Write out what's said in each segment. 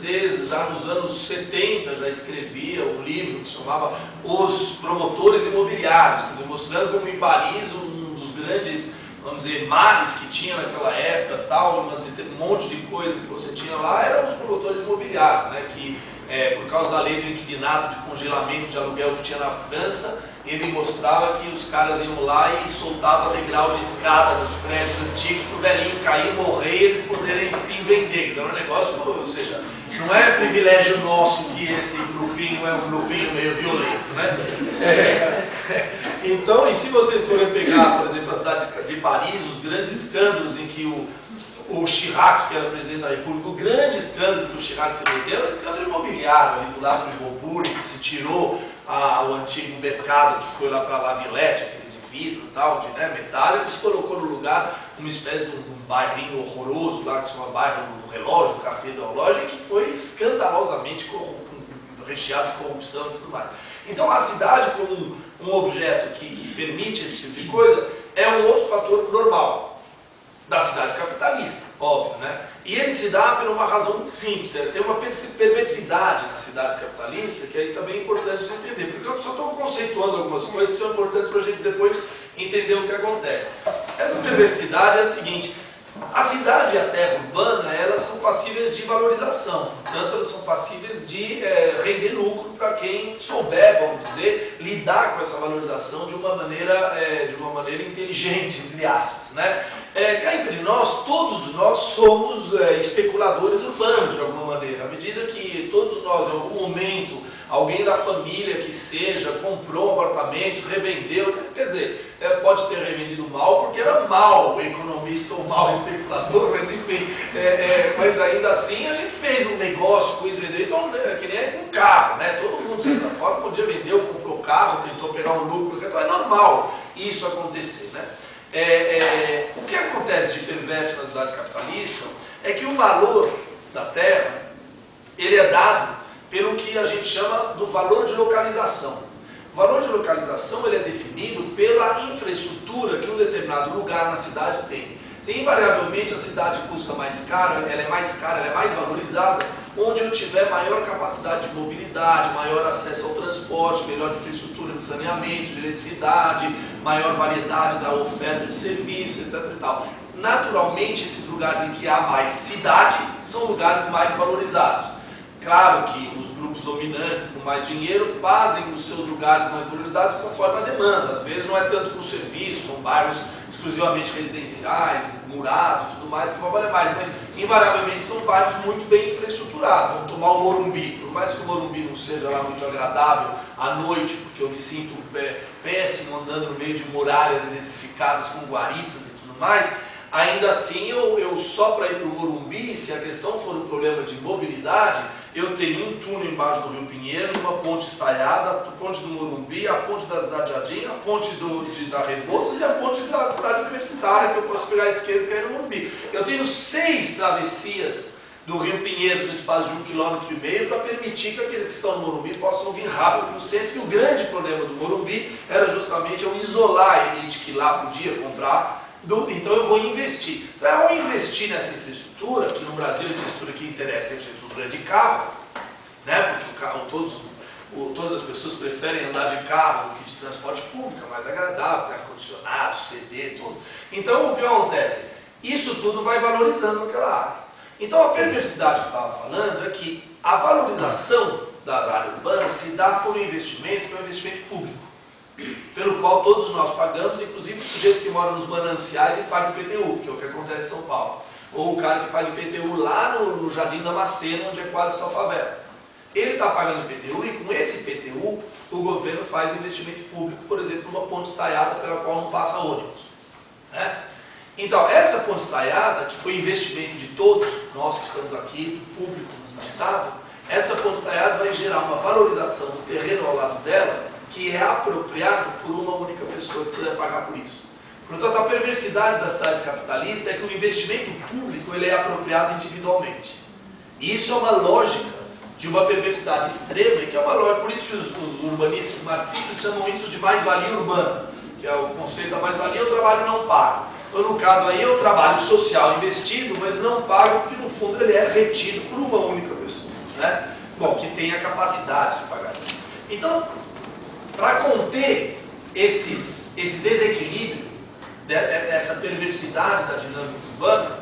francês, já nos anos 70, já escrevia um livro que se chamava Os Promotores Imobiliários, quer dizer, mostrando como em Paris um dos grandes, vamos dizer, males que tinha naquela época, tal, um monte de coisa que você tinha lá, eram os promotores imobiliários, né, que por causa da lei do inquilinato, de congelamento de aluguel que tinha na França, ele mostrava que os caras iam lá e soltavam degrau de escada nos prédios antigos para o velhinho cair, morrer e eles poderem, enfim, vender. Era um negócio, ou seja, não é privilégio nosso que esse grupinho é um grupinho meio violento, né? Então, e se vocês forem pegar, por exemplo, a cidade de Paris, os grandes escândalos em que o Chirac, que era presidente da República, o grande escândalo que o Chirac se meteu era o escândalo imobiliário, ali do lado de Beaubourg, que se tirou o antigo mercado que foi lá para La Villette, aquele de vidro e tal, de metálico, e se colocou no lugar uma espécie de um bairrinho horroroso lá, que se chama bairro do relógio, carteira do relógio, que foi escandalosamente recheado de corrupção e tudo mais. Então a cidade como um objeto que permite esse tipo de coisa é um outro fator normal da cidade capitalista, óbvio, né? E ele se dá por uma razão muito simples, tem uma perversidade na cidade capitalista que aí também é importante de entender, porque eu só estou conceituando algumas coisas que são importantes para a gente depois entender o que acontece. Essa perversidade é a seguinte: a cidade e a terra urbana, elas são passíveis de valorização, portanto elas são passíveis de render lucro para quem souber, vamos dizer, lidar com essa valorização de uma maneira inteligente, entre aspas, né? Cá entre nós, todos nós somos especuladores urbanos de alguma maneira, à medida que todos nós em algum momento, alguém da família que seja, comprou um apartamento, revendeu, quer dizer, pode ter revendido mal porque era mau economista ou mau especulador, mas enfim, mas ainda assim a gente fez um negócio com isso, então que nem um carro, né? Todo mundo de certa forma podia vender, comprou carro, tentou pegar um lucro, então é normal isso acontecer, né? O que acontece de perverso na cidade capitalista é que o valor da terra, ele é dado pelo que a gente chama do valor de localização. O valor de localização ele é definido pela infraestrutura que um determinado lugar na cidade tem. Se invariavelmente a cidade custa mais caro, ela é mais valorizada, onde eu tiver maior capacidade de mobilidade, maior acesso ao transporte, melhor infraestrutura de saneamento, de eletricidade, maior variedade da oferta de serviços, etc. e tal. Naturalmente, esses lugares em que há mais cidade são lugares mais valorizados. Claro que os grupos dominantes com mais dinheiro fazem os seus lugares mais valorizados conforme a demanda. Às vezes não é tanto com serviço, são bairros exclusivamente residenciais, murados e tudo mais que vão valer mais, mas invariavelmente são bairros muito bem infraestruturados. Vamos tomar o Morumbi, por mais que o Morumbi não seja lá muito agradável à noite, porque eu me sinto péssimo andando no meio de muralhas eletrificadas com guaritas e tudo mais, ainda assim eu só para ir para o Morumbi, se a questão for um problema de mobilidade, eu tenho um túnel embaixo do Rio Pinheiro, uma ponte estaiada, a ponte do Morumbi, a ponte da Cidade Jardim, a ponte da Rebouças e a ponte da cidade universitária, que eu posso pegar a esquerda e cair no Morumbi. Eu tenho 6 travessias do Rio Pinheiros no espaço de 1,5 km para permitir que aqueles que estão no Morumbi possam vir rápido para o centro. E o grande problema do Morumbi era justamente eu isolar a elite que lá podia comprar. Então eu vou investir. Então ao investir nessa infraestrutura, que no Brasil a infraestrutura que interessa é a infraestrutura de carro, né? Porque o carro, todas as pessoas preferem andar de carro do que de transporte público, é mais agradável, tem ar-condicionado, CD, tudo. Então o que acontece? Isso tudo vai valorizando aquela área. Então a perversidade que eu estava falando é que a valorização da área urbana se dá por um investimento que é um investimento público, pelo qual todos nós pagamos, inclusive o sujeito que mora nos mananciais e paga IPTU, que é o que acontece em São Paulo. Ou o cara que paga IPTU lá no Jardim da Macena, onde é quase só favela. Ele está pagando IPTU e com esse IPTU o governo faz investimento público, por exemplo, numa ponte estaiada pela qual não passa ônibus, né? Então, essa ponte estaiada, que foi investimento de todos nós que estamos aqui, do público, do Estado, essa ponte estaiada vai gerar uma valorização do terreno ao lado dela, que é apropriado por uma única pessoa que puder pagar por isso. Portanto, a perversidade da cidade capitalista é que o investimento público ele é apropriado individualmente. E isso é uma lógica de uma perversidade extrema, e que é uma lógica, por isso que os urbanistas marxistas chamam isso de mais-valia urbana, que é o conceito da mais-valia, o trabalho não pago. Então, no caso aí, é o trabalho social investido, mas não pago, porque no fundo ele é retido por uma única pessoa. né? Bom, que tem a capacidade de pagar isso. Então, para conter esse desequilíbrio, essa perversidade da dinâmica urbana,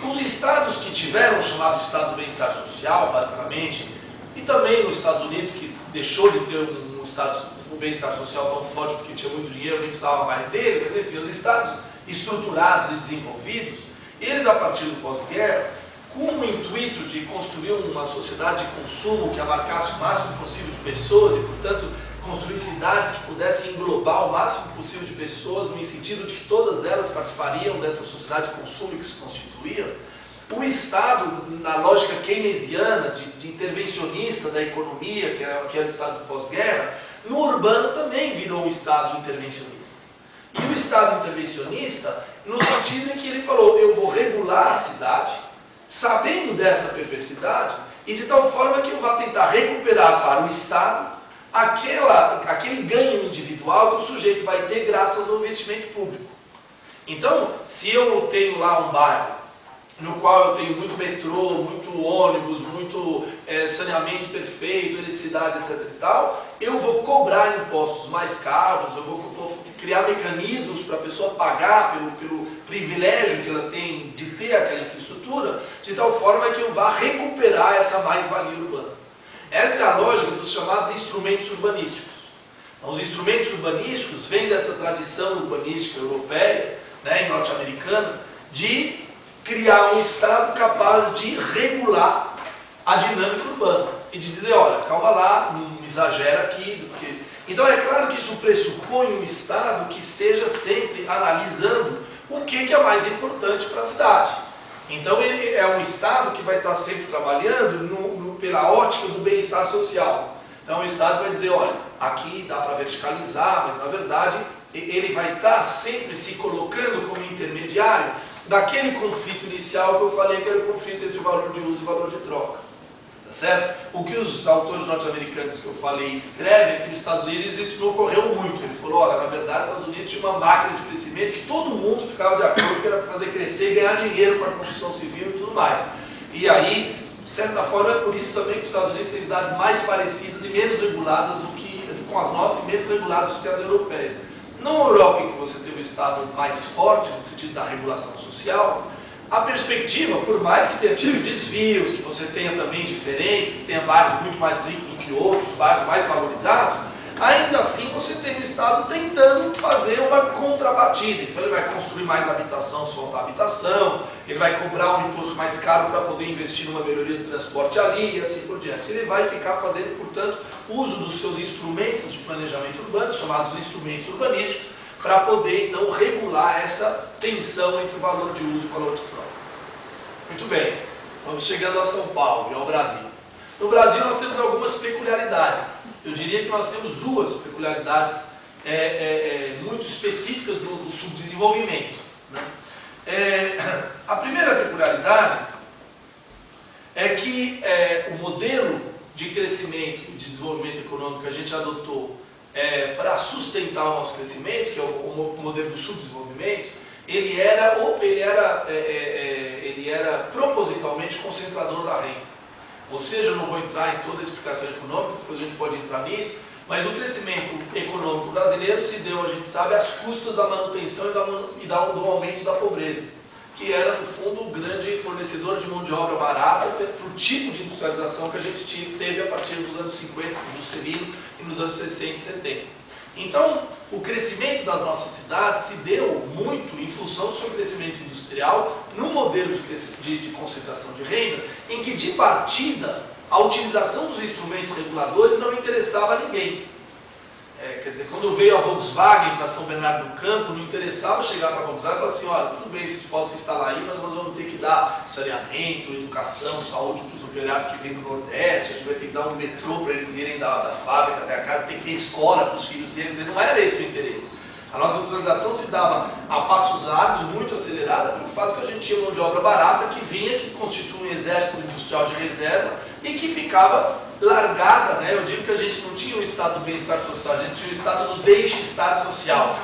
os estados que tiveram o chamado estado do bem-estar social, basicamente, e também nos Estados Unidos, que deixou de ter um estado do bem-estar social tão forte porque tinha muito dinheiro, nem precisava mais dele, mas enfim, os estados estruturados e desenvolvidos, eles a partir do pós-guerra, com o intuito de construir uma sociedade de consumo que abarcasse o máximo possível de pessoas e, portanto, construir cidades que pudessem englobar o máximo possível de pessoas, no sentido de que todas elas participariam dessa sociedade de consumo que se constituía, o Estado, na lógica keynesiana, de intervencionista da economia, que era o Estado do pós-guerra, no urbano também virou um Estado intervencionista. E o Estado intervencionista, no sentido em que ele falou, eu vou regular a cidade, sabendo dessa perversidade, e de tal forma que eu vou tentar recuperar para o Estado aquele ganho individual que o sujeito vai ter graças ao investimento público. Então, se eu tenho lá um bairro no qual eu tenho muito metrô, muito ônibus, muito saneamento perfeito, eletricidade, etc. e tal, eu vou cobrar impostos mais caros, eu vou criar mecanismos para a pessoa pagar pelo privilégio que ela tem de ter aquela infraestrutura, de tal forma que eu vá recuperar essa mais-valia urbana. Essa é a lógica dos chamados instrumentos urbanísticos. Então, os instrumentos urbanísticos vêm dessa tradição urbanística europeia, né, e norte-americana, de criar um Estado capaz de regular a dinâmica urbana e de dizer, olha, calma lá, não exagera aqui. Então é claro que isso pressupõe um Estado que esteja sempre analisando o que é mais importante para a cidade. Então ele é um Estado que vai estar sempre trabalhando pela ótica do bem-estar social. Então o Estado vai dizer, olha, aqui dá para verticalizar, mas na verdade ele vai estar sempre se colocando como intermediário daquele conflito inicial que eu falei, que era o conflito entre valor de uso e valor de troca. Tá certo? O que os autores norte-americanos que eu falei escrevem é que nos Estados Unidos isso não ocorreu muito. Ele falou, olha, na verdade, os Estados Unidos tinha uma máquina de crescimento que todo mundo ficava de acordo que era para fazer crescer e ganhar dinheiro para a construção civil e tudo mais. E aí, de certa forma, é por isso também que os Estados Unidos têm cidades mais parecidas e menos reguladas com as nossas e menos reguladas do que as europeias. Na Europa, em que você teve um Estado mais forte, no sentido da regulação social, a perspectiva, por mais que tenha tido desvios, que você tenha também diferenças, tenha bairros muito mais ricos do que outros, bairros mais valorizados, ainda assim você tem o Estado tentando fazer uma contrabatida. Então ele vai construir mais habitação se faltar habitação, ele vai cobrar um imposto mais caro para poder investir numa melhoria do transporte ali e assim por diante. Ele vai ficar fazendo, portanto, uso dos seus instrumentos de planejamento urbano, chamados instrumentos urbanísticos, para poder então regular essa tensão entre o valor de uso e o valor de troca. Muito bem, vamos chegando a São Paulo e ao Brasil. No Brasil nós temos algumas peculiaridades. Eu diria que nós temos duas peculiaridades muito específicas do subdesenvolvimento, né? A primeira peculiaridade é que o modelo de crescimento e de desenvolvimento econômico que a gente adotou para sustentar o nosso crescimento, que é o modelo do subdesenvolvimento, ele era propositalmente concentrador da renda. Ou seja, eu não vou entrar em toda a explicação econômica, depois a gente pode entrar nisso, mas o crescimento econômico brasileiro se deu, a gente sabe, às custas da manutenção e do aumento da pobreza, que era, no fundo, o grande fornecedor de mão de obra barata para o tipo de industrialização que a gente teve a partir dos anos 50, do Juscelino, e nos anos 60 e 70. Então, o crescimento das nossas cidades se deu muito em função do seu crescimento industrial, num modelo de concentração de renda, em que, de partida, a utilização dos instrumentos reguladores não interessava a ninguém. Quer dizer, quando veio a Volkswagen para São Bernardo do Campo, não interessava chegar para a Volkswagen e falar assim, olha, tudo bem, vocês podem se instalar aí, mas nós vamos ter que dar saneamento, educação, saúde para os operários que vêm do Nordeste, a gente vai ter que dar um metrô para eles irem da fábrica até a casa, tem que ter escola para os filhos deles, não era esse o interesse. A nossa industrialização se dava a passos largos, muito acelerada, pelo fato que a gente tinha mão de obra barata que vinha, que constitui um exército industrial de reserva e que ficava largada, né? Eu digo que a gente não tinha um estado do bem-estar social, a gente tinha um estado do deixe-estar social.